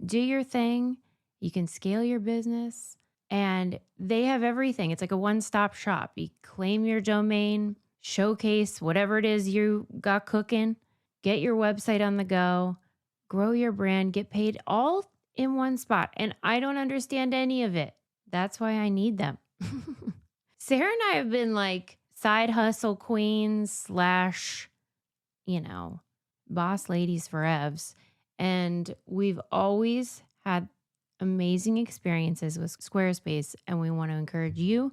do your thing. You can scale your business. And they have everything. It's like a one-stop shop. You claim your domain, showcase whatever it is you got cooking, get your website on the go, grow your brand, get paid all in one spot. And I don't understand any of it. That's why I need them. Sarah and I have been like side hustle queens / boss ladies for evs. And we've always had amazing experiences with Squarespace, and we want to encourage you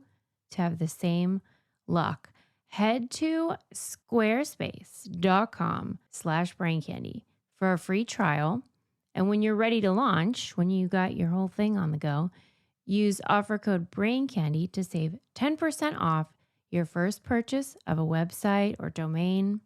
to have the same luck. Head to squarespace.com/braincandy for a free trial. And when you're ready to launch, when you got your whole thing on the go, use offer code BRAINCANDY to save 10% off your first purchase of a website or domain.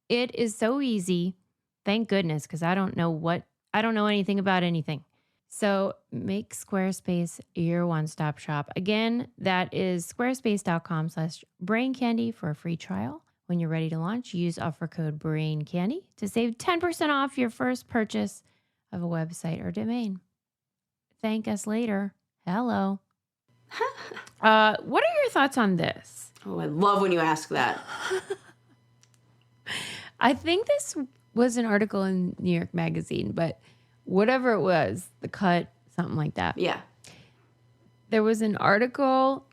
It is so easy. Thank goodness, because I don't know anything about anything. So make Squarespace your one-stop shop. Again, that is squarespace.com/braincandy for a free trial. When you're ready to launch, use offer code BRAINCANDY to save 10% off your first purchase of a website or domain. Thank us later. Hello. What are your thoughts on this? Oh, I love when you ask that. I think this was an article in New York Magazine, but whatever it was, The Cut, something like that. Yeah. There was an article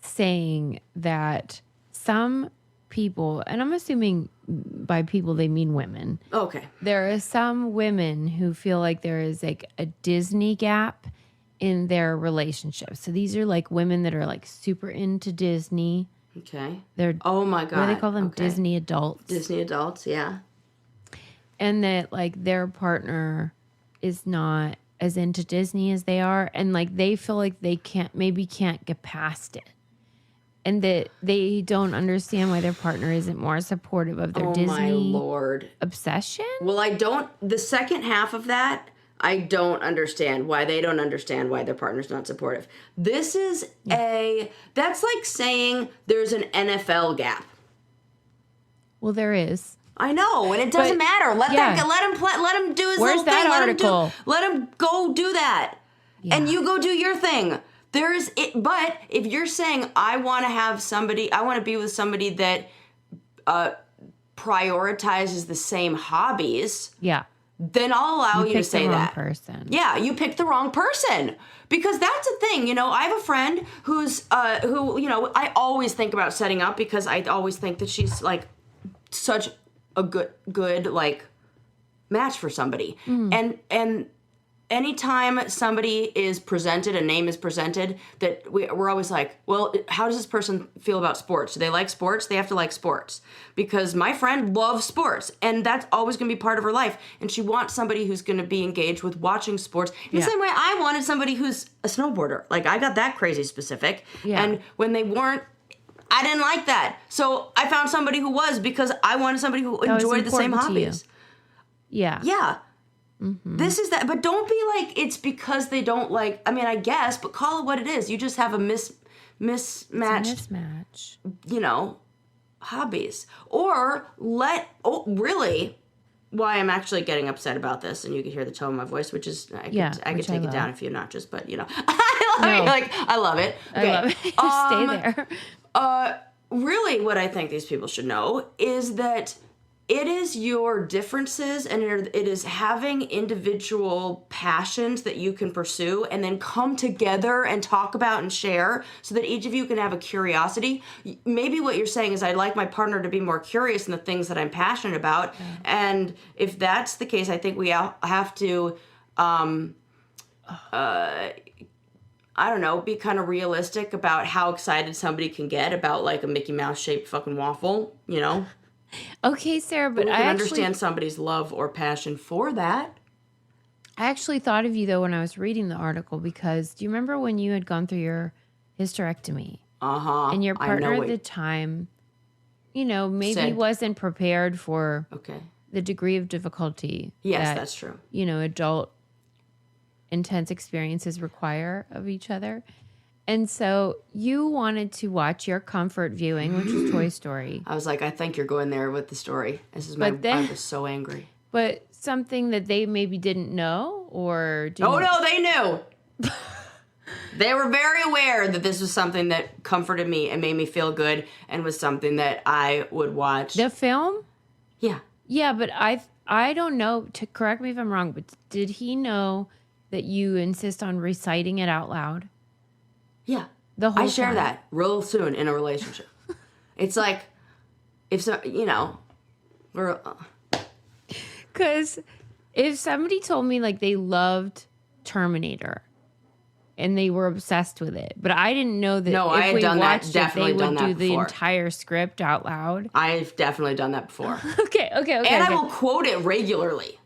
saying that some people, and I'm assuming by people they mean women. Okay. There are some women who feel like there is like a Disney gap in their relationship. So these are like women that are like super into Disney. Okay. They're, oh my God. What do they call them? Okay. Disney adults. Disney adults, yeah. And that like their partner is not as into Disney as they are. And like they feel like they can't get past it. And that they don't understand why their partner isn't more supportive of their Disney my Lord. obsession. Well, the second half of that, I don't understand why they don't understand why their partner's not supportive. This is that's like saying there's an NFL gap. Well, there is. I know, and it doesn't matter. Let him do his Where's little that thing. article? Let him go do that. Yeah. And you go do your thing. But if you're saying I want to be with somebody that prioritizes the same hobbies. Yeah. Then I'll allow you to say that. Person. Yeah, you picked the wrong person. Because that's the thing, you know, I have a friend who's who, you know, I always think about setting up because I always think that she's like such a good like match for somebody. Mm. And anytime somebody is presented, a name is presented, that we're always like, well, how does this person feel about sports? Do they like sports? They have to like sports. Because my friend loves sports, and that's always going to be part of her life. And she wants somebody who's going to be engaged with watching sports. In the same way I wanted somebody who's a snowboarder. Like, I got that crazy specific. Yeah. And when they weren't, I didn't like that. So I found somebody who was, because I wanted somebody who enjoyed the same hobbies. Yeah. Yeah. Mm-hmm. This is that, but don't be like it's because they don't like. I mean, I guess, but call it what it is. You just have a mismatched, you know, hobbies. Or really, why I'm actually getting upset about this, and you can hear the tone of my voice, which is I could take it down if you're not just, but you know, I love it. Okay. I love it. Just stay there. Really, what I think these people should know is that it is your differences, and it is having individual passions that you can pursue and then come together and talk about and share so that each of you can have a curiosity. Maybe what you're saying is I'd like my partner to be more curious in the things that I'm passionate about. Yeah. And if that's the case, I think we have to, I don't know, be kind of realistic about how excited somebody can get about like a Mickey Mouse shaped fucking waffle, you know? Okay, Sarah, but I understand somebody's love or passion for that. I actually thought of you, though, when I was reading the article, because do you remember when you had gone through your hysterectomy? Uh-huh. And your partner at the time, you know, maybe wasn't prepared for the degree of difficulty. Yes, that's true. You know, adult intense experiences require of each other. And so you wanted to watch your comfort viewing, which was Toy Story. I was like, I think you're going there with the story. I was so angry. But something that they maybe didn't know or didn't... Oh, no, they knew. They were very aware that this was something that comforted me and made me feel good and was something that I would watch. The film? Yeah. Yeah, but I don't know, to correct me if I'm wrong, but did he know that you insist on reciting it out loud? Yeah. The whole I share time. that real soon in a relationship. It's like, if so, you know, we're... Because if somebody told me like they loved Terminator and they were obsessed with it, but I didn't know that if we watched it, they would do the entire script out loud. I've definitely done that before. Okay. And I will quote it regularly.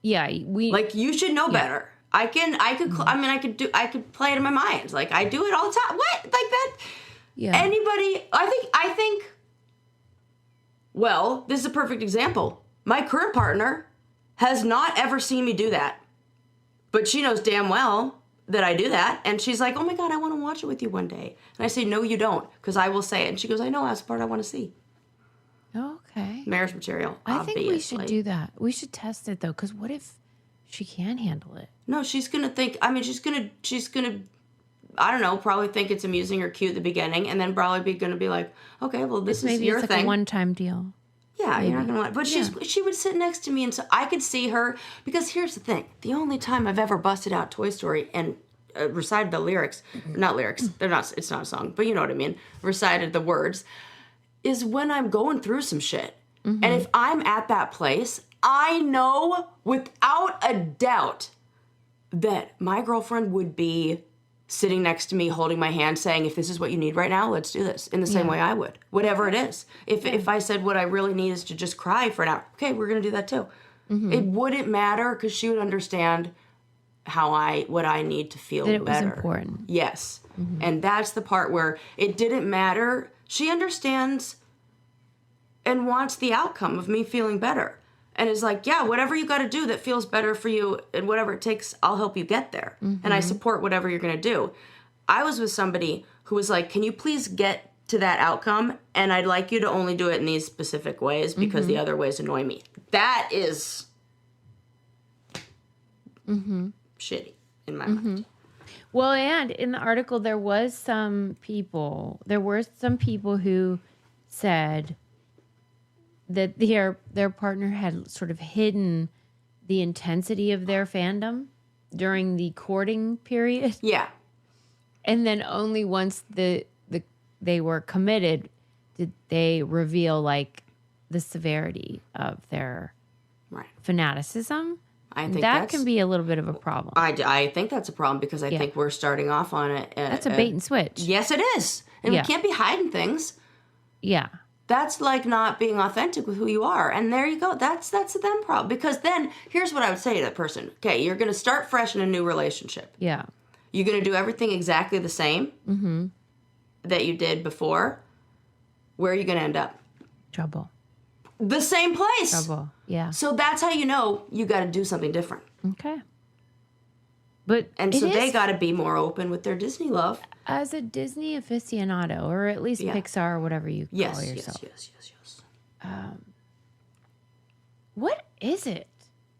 Yeah, like, you should know better. I could play it in my mind. Like, I do it all the time. What? Like that? Yeah. Anybody, I think, well, this is a perfect example. My current partner has not ever seen me do that. But she knows damn well that I do that. And she's like, oh my God, I want to watch it with you one day. And I say, no, you don't. Because I will say it. And she goes, I know, that's the part I want to see. Okay. Marriage material, I think we should do that. We should test it, though. Because what if she can handle it? No, she's going to think, she's going to I don't know, probably think it's amusing or cute at the beginning, and then probably going to be like, okay, well, this is your thing. Maybe it's a one-time deal. Yeah, maybe. You're not going to want it. But she would sit next to me, and so I could see her, because here's the thing. The only time I've ever busted out Toy Story and recited the lyrics, not lyrics, it's not a song, but you know what I mean, recited the words, is when I'm going through some shit. And if I'm at that place, I know without a doubt that my girlfriend would be sitting next to me, holding my hand, saying, if this is what you need right now, let's do this, in the same way I would. Whatever it is. If I said what I really need is to just cry for an hour, okay, we're going to do that too. It wouldn't matter, because she would understand what I need to feel better. That it was important. Yes. And that's the part where it didn't matter. She understands and wants the outcome of me feeling better. And is like, yeah, whatever you got to do that feels better for you and whatever it takes, I'll help you get there. And I support whatever you're going to do. I was with somebody who was like, can you please get to that outcome? And I'd like you to only do it in these specific ways because the other ways annoy me. That is shitty in my mind. Well, and in the article, there were some people who said that their partner had sort of hidden the intensity of their fandom during the courting period. Yeah. And then only once they were committed did they reveal like the severity of their fanaticism. I think that can be a little bit of a problem. I think that's a problem, because I think we're starting off on it. That's a bait and switch. Yes, it is. And we can't be hiding things. Yeah. That's like not being authentic with who you are. And there you go. That's a them problem. Because then, here's what I would say to that person. Okay, you're going to start fresh in a new relationship. Yeah. You're going to do everything exactly the same that you did before. Where are you going to end up? Trouble. The same place. Trouble, yeah. So that's how you know you got to do something different. Okay. And so they got to be more open with their Disney love. As a Disney aficionado, or at least Pixar, or whatever you call yourself. Yes. What is it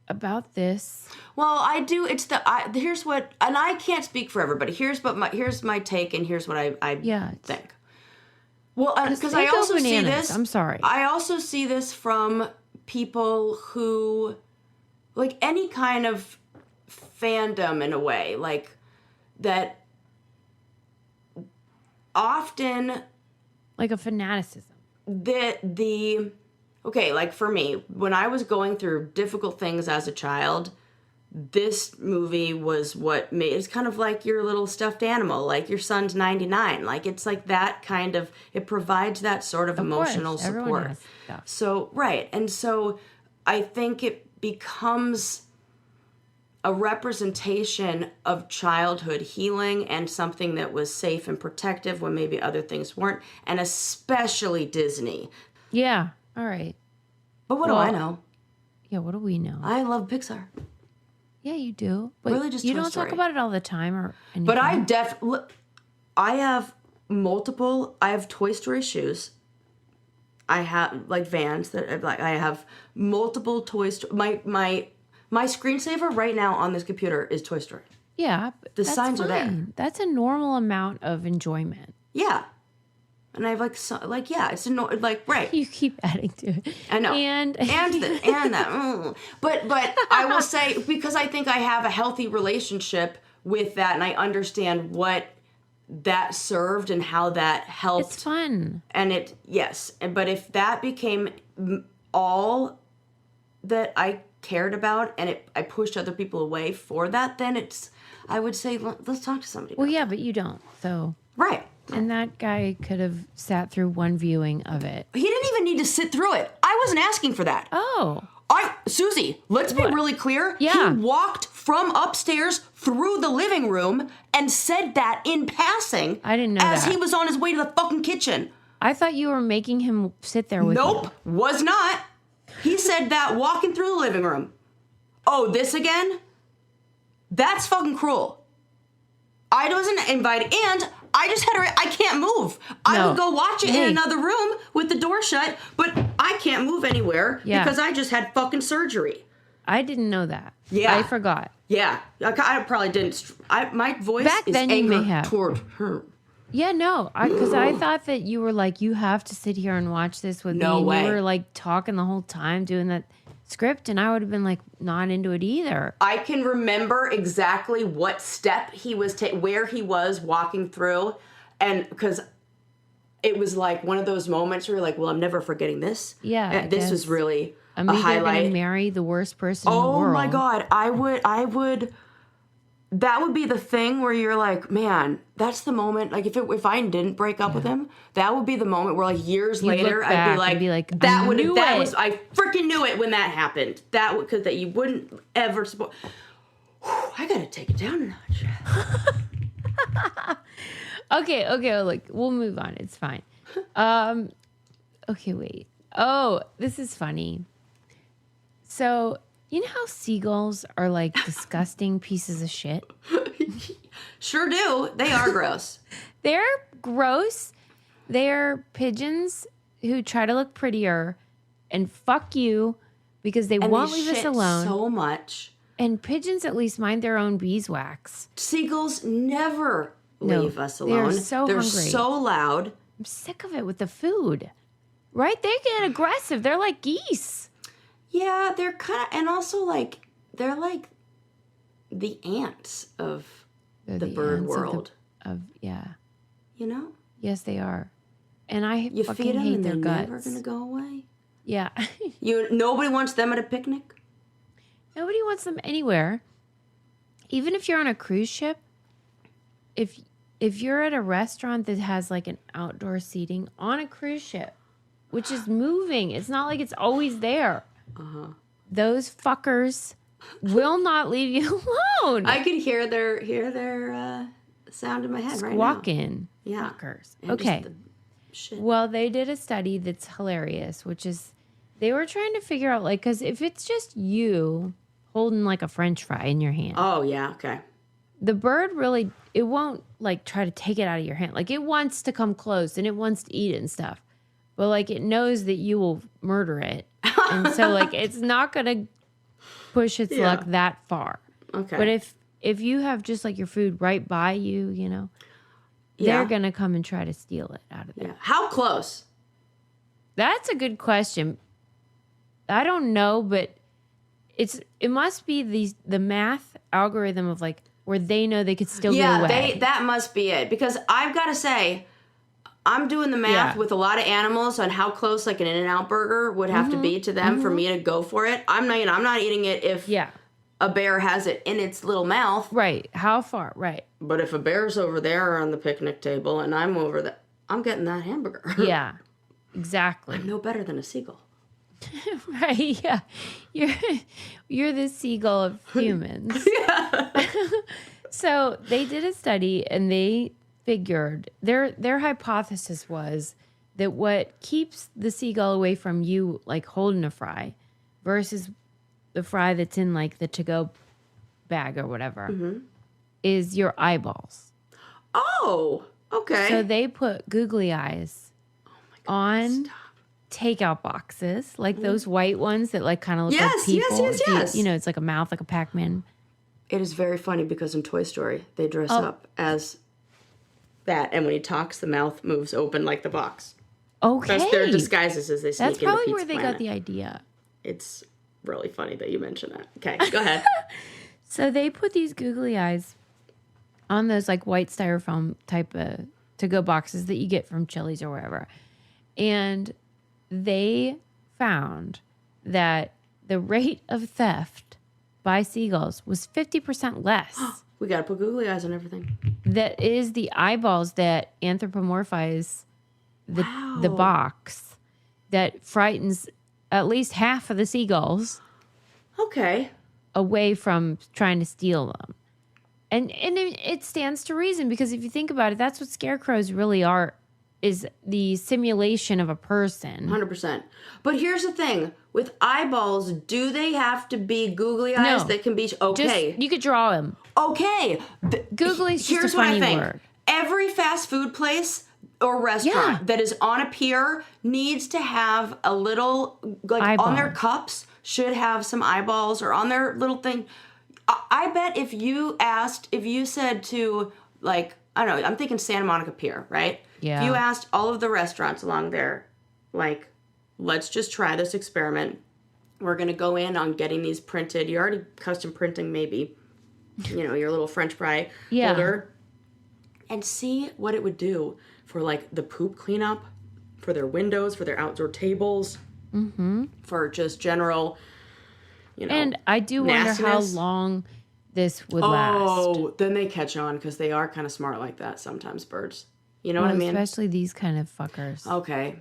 about this? Well, I do. It's here's what, and I can't speak for everybody. Here's my take, and here's what I think. Well, because I also see this. I'm sorry. I also see this from people who, like, any kind of fandom in a way, like that. Often, like a fanaticism. Okay, like for me, when I was going through difficult things as a child, this movie was what made, it's kind of like your little stuffed animal, like your son's 99. Like, it's like that kind of, it provides that sort of emotional support. So, right. And so I think it becomes a representation of childhood healing and something that was safe and protective when maybe other things weren't, and especially Disney. Yeah. All right. But what do I know? Yeah, what do we know? I love Pixar. Yeah, you do. But really, just you Toy don't Story. Talk about it all the time, or anything. But I have Toy Story shoes. I have like Vans that I have multiple Toy Story. My screensaver right now on this computer is Toy Story. Yeah, the signs are there. That's a normal amount of enjoyment. Yeah. And I have it's right. You keep adding to it. I know. And that. But I will say, because I think I have a healthy relationship with that, and I understand what that served and how that helped. It's fun. And but if that became all that I cared about, and I pushed other people away for that, then I would say, let's talk to somebody. Well, yeah, but you don't. So right. And that guy could have sat through one viewing of it. He didn't even need to sit through it. I wasn't asking for that. Oh. Susie, let's be really clear. Yeah. He walked from upstairs through the living room and said that in passing. I didn't know as he was on his way to the fucking kitchen. I thought you were making him sit there with you. Nope, was not. He said that walking through the living room. Oh, this again? That's fucking cruel. I wasn't invited, and I just had I can't move. I would go watch it in another room with the door shut, but I can't move anywhere because I just had fucking surgery. I didn't know that. Yeah. I forgot. Yeah. I probably didn't. My voice Back is then you anger may have. toward her. Yeah, no. Because I thought that you were like, you have to sit here and watch this with me. No and way. You were like talking the whole time doing that script. And I would have been like, not into it either. I can remember exactly what step he was where he was walking through. And because it was like one of those moments where you're like, well, I'm never forgetting this. Yeah. This was really I'm a either highlight. Gonna marry the worst person in the world. Oh my God. I would. That would be the thing where you're like, man, that's the moment. Like if I didn't break up with him, that would be the moment where like years later I'd be like, I freaking knew it when that happened. Because that you wouldn't ever support. I gotta take it down a notch. Okay, look, we'll move on. It's fine. Okay, wait. Oh, this is funny. So, you know how seagulls are like disgusting pieces of shit? Sure do. They are gross. They're gross. They're pigeons who try to look prettier and fuck you because they won't leave us alone. So much. And pigeons at least mind their own beeswax. Seagulls never leave us alone. They're so They're hungry. so loud. I'm sick of it with the food. Right? They get aggressive. They're like geese. Yeah, they're kind of, and also like, they're like the ants of the bird world. Yeah. You know? Yes, they are. And I you fucking feed them hate and their they're guts. never going to go away. Yeah. Nobody wants them at a picnic? Nobody wants them anywhere. Even if you're on a cruise ship, if you're at a restaurant that has like an outdoor seating on a cruise ship, which is moving, it's not like it's always there. Uh-huh. Those fuckers will not leave you alone. I could hear their sound in my head right now. Squawking. Yeah. Fuckers. And okay. Shit. Well, they did a study that's hilarious, which is they were trying to figure out, like, because if it's just you holding like a French fry in your hand. Oh, yeah. Okay. The bird really, it won't like try to take it out of your hand. Like it wants to come close and it wants to eat it and stuff. But like it knows that you will murder it. And so like it's not going to push its luck that far. Okay. But if you have just like your food right by you, you know, they're going to come and try to steal it out of there. Yeah. How close? That's a good question. I don't know, but it must be the math algorithm of like where they know they could still get away. Yeah, that must be it. Because I've got to say, I'm doing the math with a lot of animals on how close like an In-N-Out burger would have to be to them for me to go for it. I'm not eating it if a bear has it in its little mouth. Right. How far? Right. But if a bear's over there on the picnic table and I'm over there, I'm getting that hamburger. Yeah. Exactly. I'm no better than a seagull. Right. Yeah. You're the seagull of humans. Yeah. So they did a study and they figured their hypothesis was that what keeps the seagull away from you like holding a fry versus the fry that's in like the to-go bag or whatever is your eyeballs. Oh, okay. So they put googly eyes on takeout boxes, like those white ones that like kind of look like people. Yes. You know, it's like a mouth, like a Pac-Man. It is very funny because in Toy Story, they dress up as that, and when he talks, the mouth moves open like the box. Okay. That's their disguises as they sneak into Pizza That's probably where they Planet. got the idea. It's really funny that you mention that. Okay, go ahead. So they put these googly eyes on those like white styrofoam type of to-go boxes that you get from Chili's or wherever. And they found that the rate of theft by seagulls was 50% less. We got to put googly eyes on everything. That is the eyeballs that anthropomorphize the box that frightens at least half of the seagulls away from trying to steal them. And it stands to reason because if you think about it, that's what scarecrows really are, is the simulation of a person. 100%. But here's the thing. With eyeballs, do they have to be googly eyes No. that can be... Okay. Just, you could draw them. Okay. Googly's just Here's a funny what I think. word. Every fast food place or restaurant that is on a pier needs to have a little, like eyeball on their cups, should have some eyeballs or on their little thing. I bet if you said to, like, I don't know, I'm thinking Santa Monica Pier, right? Yeah. If you asked all of the restaurants along there, like, let's just try this experiment. We're going to go in on getting these printed. You're already custom printing maybe, your little French fry holder. And see what it would do for, like, the poop cleanup, for their windows, for their outdoor tables, for just general, And I do wonder how long this would last. Oh, then they catch on because they are kind of smart like that sometimes, birds. You know what I mean? Especially these kind of fuckers. Okay.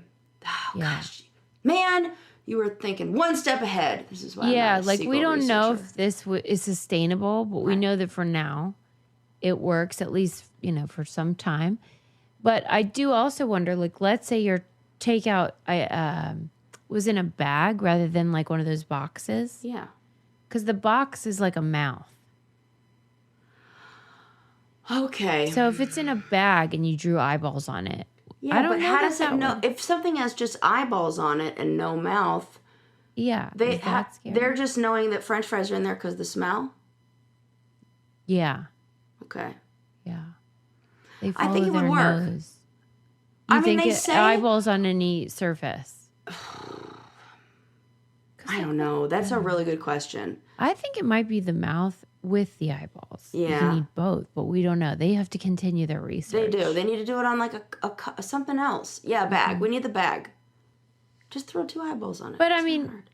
Oh, gosh. Man, you were thinking one step ahead. This is why I'm not a like we don't know researcher. if this is sustainable, but we know that for now it works, at least, for some time. But I do also wonder, like, let's say your takeout was in a bag rather than like one of those boxes. Yeah. Because the box is like a mouth. Okay. So if it's in a bag and you drew eyeballs on it, yeah, but how does it know if something has just eyeballs on it and no mouth? Yeah, they're just knowing that French fries are in there because of the smell. Yeah. Okay. Yeah. I think it would work. Nose. You think they say eyeballs on any surface? I don't know. That's a really good question. I think it might be the mouth with the eyeballs. Yeah. You need both, but we don't know. They have to continue their research. They do. They need to do it on like a something else. Yeah, a bag. We need the bag. Just throw 2 eyeballs on it. But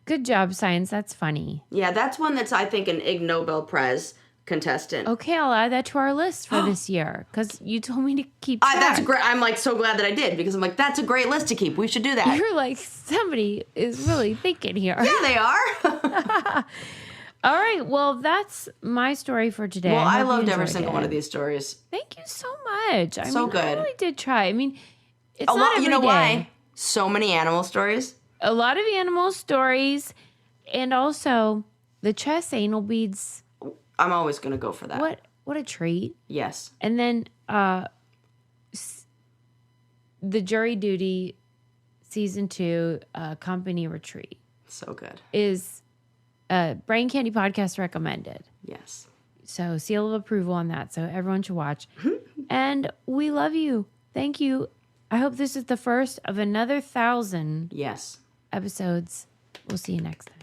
good job, science. That's funny. Yeah, that's one that's, I think, an Ig Nobel Prize contestant. Okay, I'll add that to our list for this year because you told me to keep track. That's great. I'm like so glad that I did because I'm like, that's a great list to keep. We should do that. You're like, somebody is really thinking here. Yeah, they are. All right. Well, that's my story for today. Well, I loved every single one of these stories. Thank you so much. Good. I really did try. I mean, it's not every day. You know why? So many animal stories. A lot of animal stories, and also the chest anal beads. I'm always going to go for that. What a treat. Yes. And then the Jury Duty season 2 company retreat. So good. Is Brain Candy Podcast recommended. Yes. So seal of approval on that. So everyone should watch. And we love you. Thank you. I hope this is the first of another 1,000 yes. episodes. We'll see you next time.